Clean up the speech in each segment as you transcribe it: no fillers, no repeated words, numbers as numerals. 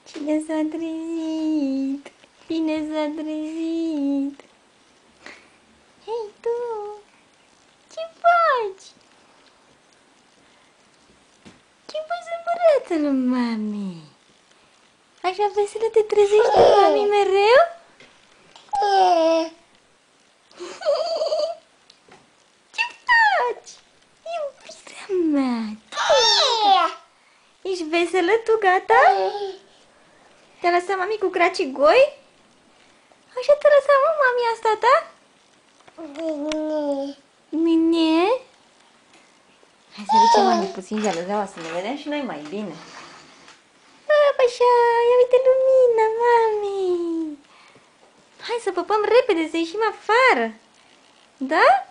Cine s-a trezit? Cine s-a trezit? Hei, tu! Ce faci? Ce faci supărată-l, mami? Așa veselă te trezește mami mereu? Ce faci? Iubirea mea! Ești veselă tu, gata? Te-a lăsat mami cu cracii goi? Așa te-a lăsat mami asta ta? Mine? Hai să ducem mami puțin jaluzeaua să ne vedem și noi mai bine. Așa, ia uite lumina, mami. Hai să păpăm repede, să ieșim afară. Da?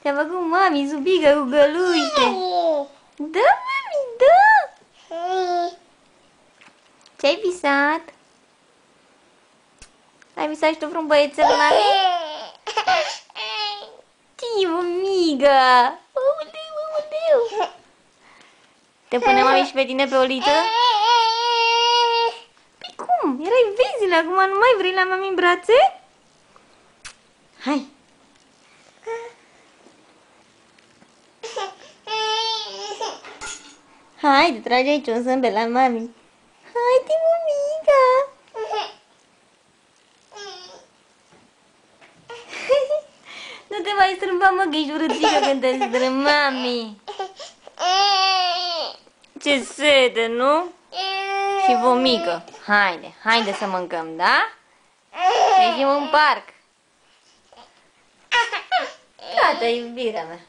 Te-a făcut mami zubică cu găluște. Da, mami, da. Ce-ai visat? Ai visat și tu vreun băiețel, mami? Tiu, miga. Aoleu, aoleu. Te pune mami și pe tine pe o lită? Păi cum? Erai vezile, acum nu mai vrei la mami în brațe? Hai. Hai, te trage aici un zâmbet la mami. Hai, Timumica. Nu te mai strâmba, mă, că ești urâțică când te strâmbi, mami. Ce sete, nu? Și vomică. Haide, haide să mâncăm, da? Ieșim în parc. Gata, iubirea mea.